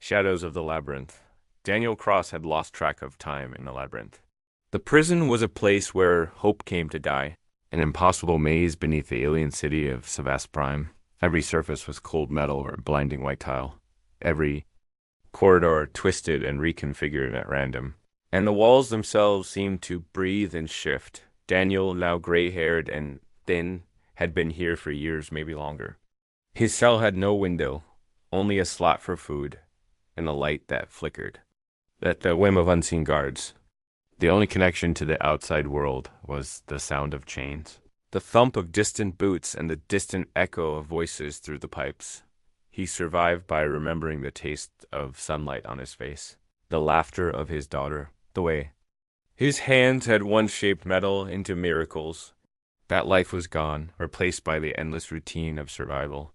Shadows of the Labyrinth. Daniel Cross had lost track of time in the labyrinth. The prison was a place where hope came to die, an impossible maze beneath the alien city of Savast Prime. Every surface was cold metal or blinding white tile. Every corridor twisted and reconfigured at random. And the walls themselves seemed to breathe and shift. Daniel, now gray-haired and thin, had been here for years, maybe longer. His cell had no window, only a slot for food, and a light that flickered. At the whim of unseen guards. The only connection to the outside world was the sound of chains. The thump of distant boots and the distant echo of voices through the pipes. He survived by remembering the taste of sunlight on his face, the laughter of his daughter, the way his hands had once shaped metal into miracles. That life was gone, replaced by the endless routine of survival.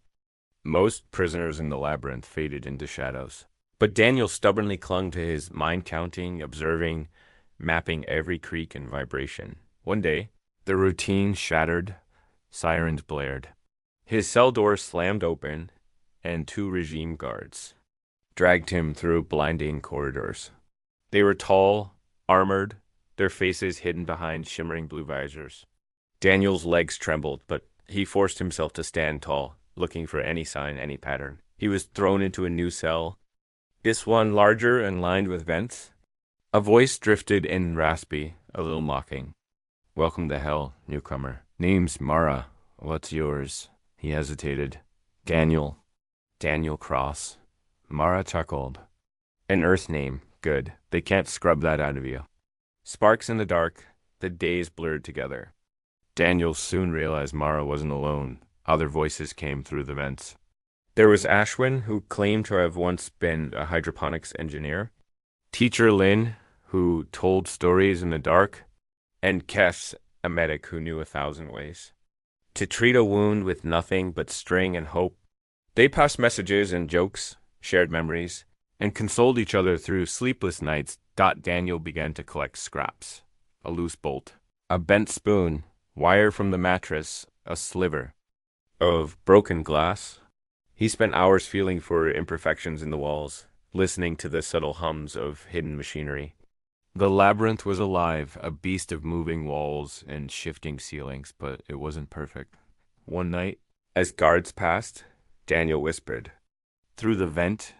Most prisoners in the labyrinth faded into shadows. But Daniel stubbornly clung to his mind-counting, observing, mapping every creak and vibration. One day, the routine shattered, sirens blared. His cell door slammed open, and two regime guards dragged him through blinding corridors. They were tall, armored, their faces hidden behind shimmering blue visors. Daniel's legs trembled, but he forced himself to stand tall, looking for any sign, any pattern. He was thrown into a new cell, this one larger and lined with vents. A voice drifted in raspy, a little mocking. "Welcome to hell, newcomer. Name's Mara. What's yours?" He hesitated. Daniel Cross. Mara chuckled. "An Earth name. Good. They can't scrub that out of you." Sparks in the dark, the days blurred together. Daniel soon realized Mara wasn't alone. Other voices came through the vents. There was Ashwin, who claimed to have once been a hydroponics engineer. Teacher Lin, who told stories in the dark. And Kes, a medic who knew 1,000 ways to treat a wound with nothing but string and hope. They passed messages and jokes, shared memories, and consoled each other through sleepless nights. Daniel began to collect scraps. A loose bolt, a bent spoon, wire from the mattress, a sliver of broken glass. He spent hours feeling for imperfections in the walls, listening to the subtle hums of hidden machinery. The labyrinth was alive, a beast of moving walls and shifting ceilings, but it wasn't perfect. One night, as guards passed, Daniel whispered, "Through the vent,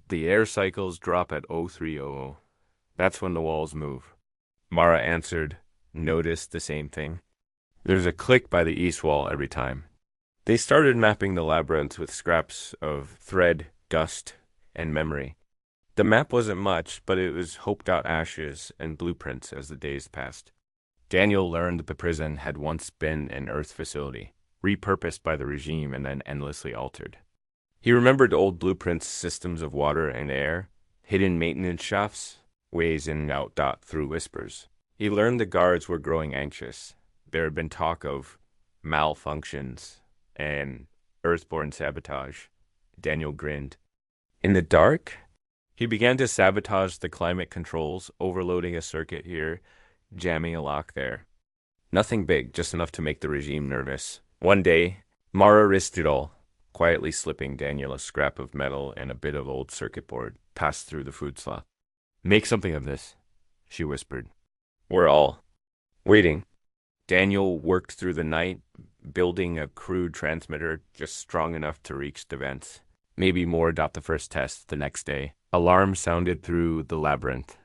the air cycles drop at 0300. That's when the walls move." Mara answered, "Noticed the same thing. There's a click by the east wall every time." They started mapping the labyrinth with scraps of thread, dust, and memory. The map wasn't much, but it was hoped-out ashes and blueprints as the days passed. Daniel learned that the prison had once been an Earth facility, repurposed by the regime and then endlessly altered. He remembered old blueprints, systems of water and air, hidden maintenance shafts, ways in and out through whispers. He learned the guards were growing anxious. There had been talk of malfunctions and Earthborn sabotage. Daniel grinned. In the dark, he began to sabotage the climate controls, overloading a circuit here, jamming a lock there. Nothing big, just enough to make the regime nervous. One day, Mara risked it all, quietly slipping Daniel a scrap of metal and a bit of old circuit board passed through the food slot. "Make something of this," she whispered. We're all waiting. Daniel worked through the night, building a crude transmitter just strong enough to reach the vents. Maybe more the first test the next day. Alarms sounded through the labyrinth.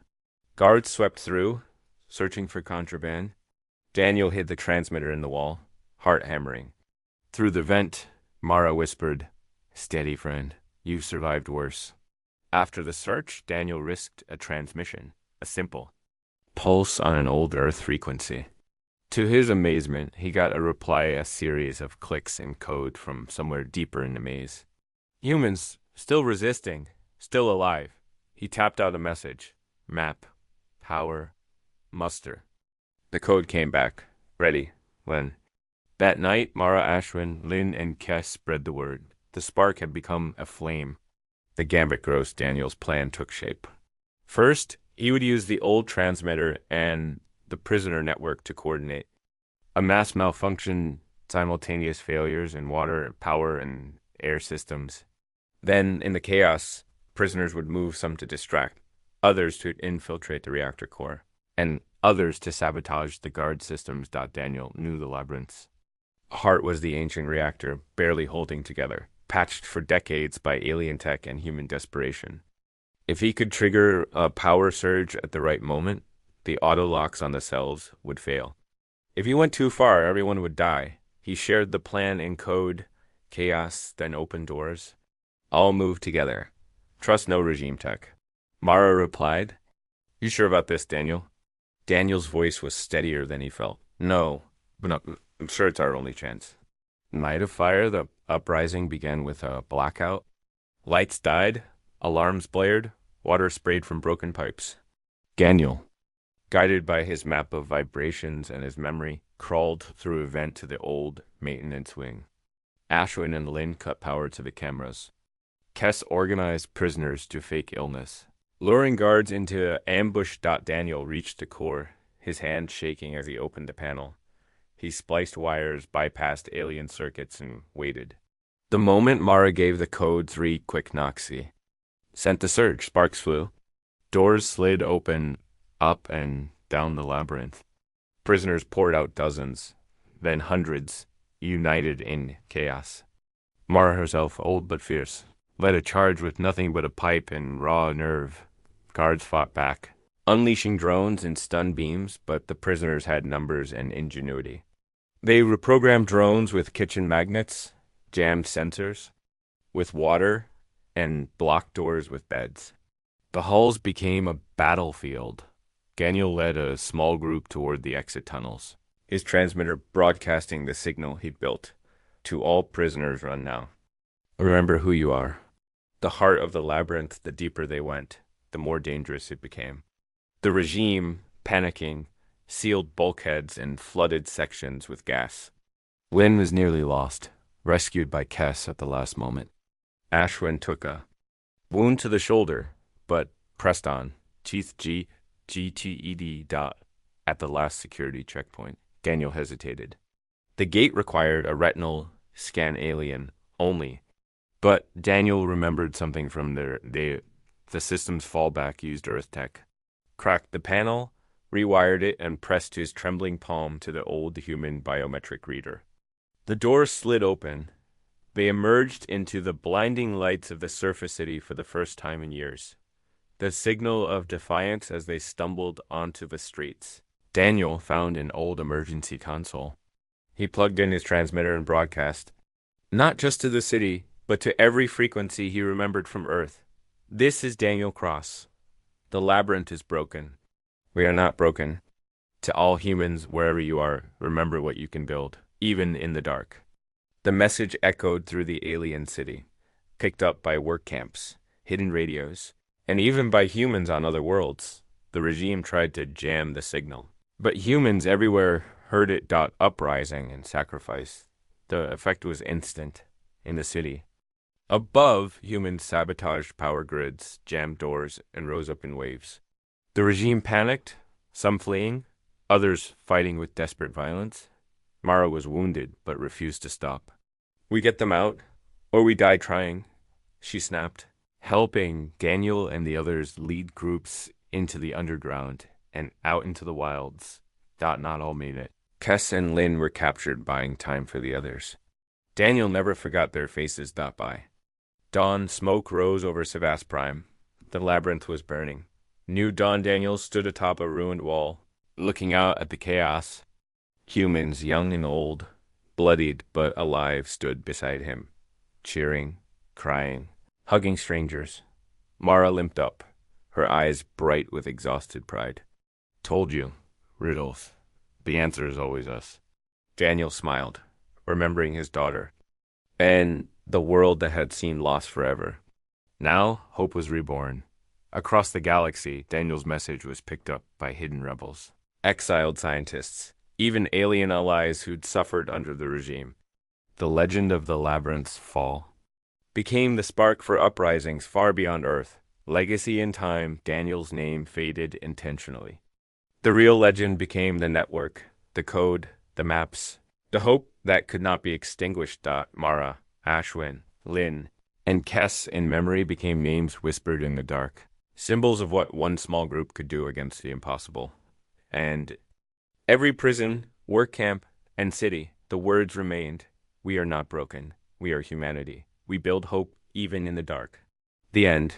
Guards swept through, searching for contraband. Daniel hid the transmitter in the wall, heart hammering. Through the vent, Mara whispered, "Steady, friend. You've survived worse." After the search, Daniel risked a transmission, a simple pulse on an old Earth frequency. To his amazement, he got a reply, a series of clicks and code from somewhere deeper in the maze. Humans, still resisting, still alive. He tapped out a message. Map, power, muster. The code came back. Ready. When? That night, Mara, Ashwin, Lin, and Kes spread the word. The spark had become a flame. The Gambit gross Daniel's plan took shape. First, he would use the old transmitter and the prisoner network to coordinate. A mass malfunction, simultaneous failures in water, power, and air systems. Then, in the chaos, Prisoners would move, some to distract, others to infiltrate the reactor core, and others to sabotage the guard systems. Daniel knew the labyrinths. Heart was the ancient reactor, barely holding together, patched for decades by alien tech and human desperation. If he could trigger a power surge at the right moment, the auto locks on the cells would fail. If he went too far, everyone would die. He shared the plan in code, chaos, then open doors. All move together. Trust no regime tech. Mara replied, "You sure about this, Daniel?" Daniel's voice was steadier than he felt. "No, but I'm sure it's our only chance." Night of Fire, the uprising began with a blackout. Lights died, alarms blared, water sprayed from broken pipes. Daniel, guided by his map of vibrations and his memory, crawled through a vent to the old maintenance wing. Ashwin and Lynn cut power to the cameras. Kess organized prisoners to fake illness. Luring guards into ambush. Daniel reached the core, his hand shaking as he opened the panel. He spliced wires, bypassed alien circuits, and waited. The moment Mara gave the code 3 quick Noxy, sent the surge, sparks flew. Doors slid open, up and down the labyrinth. Prisoners poured out dozens, then hundreds, united in chaos. Mara herself, old but fierce, led a charge with nothing but a pipe and raw nerve. Guards fought back, unleashing drones and stun beams, but the prisoners had numbers and ingenuity. They reprogrammed drones with kitchen magnets, jammed sensors, with water, and blocked doors with beds. The halls became a battlefield. Daniel led a small group toward the exit tunnels, his transmitter broadcasting the signal he'd built. "To all prisoners, run now. Remember who you are." The heart of the labyrinth, the deeper they went, the more dangerous it became. The regime, panicking, sealed bulkheads and flooded sections with gas. Lynn was nearly lost, rescued by Kess at the last moment. Ashwin took a wound to the shoulder, but pressed on, teeth GTED. At the last security checkpoint, Daniel hesitated. The gate required a retinal scan alien only, but Daniel remembered something from the system's fallback used Earth tech. Cracked the panel, rewired it, and pressed his trembling palm to the old human biometric reader. The doors slid open. They emerged into the blinding lights of the surface city for the first time in years. The signal of defiance as they stumbled onto the streets. Daniel found an old emergency console. He plugged in his transmitter and broadcast, not just to the city, but to every frequency he remembered from Earth. "This is Daniel Cross. The labyrinth is broken. We are not broken. To all humans, wherever you are, remember what you can build, even in the dark." The message echoed through the alien city, picked up by work camps, hidden radios, and even by humans on other worlds. The regime tried to jam the signal, but humans everywhere heard it. Uprising and Sacrifice. The effect was instant in the city. Above, humans sabotaged power grids, jammed doors, and rose up in waves. The regime panicked, some fleeing, others fighting with desperate violence. Mara was wounded, but refused to stop. "We get them out, or we die trying," she snapped, helping Daniel and the others lead groups into the underground and out into the wilds. Not all made it. Kess and Lynn were captured, buying time for the others. Daniel never forgot their faces. By dawn, smoke rose over Sevastprime. The labyrinth was burning. New Dawn Daniel stood atop a ruined wall, looking out at the chaos. Humans, young and old, bloodied but alive, stood beside him, cheering, crying, hugging strangers. Mara limped up, her eyes bright with exhausted pride. "Told you, riddles. The answer is always us." Daniel smiled, remembering his daughter, and the world that had seemed lost forever. Now, hope was reborn. Across the galaxy, Daniel's message was picked up by hidden rebels, exiled scientists, even alien allies who'd suffered under the regime. The legend of the labyrinth's fall became the spark for uprisings far beyond Earth. Legacy in time, Daniel's name faded intentionally. The real legend became the network, the code, the maps, the hope that could not be extinguished. Mara, Ashwin, Lynn, And Kess and Memory became names whispered in the dark, symbols of what one small group could do against the impossible. And every prison, work camp, and city, the words remained, "We are not broken. We are humanity. We build hope even in the dark." The end.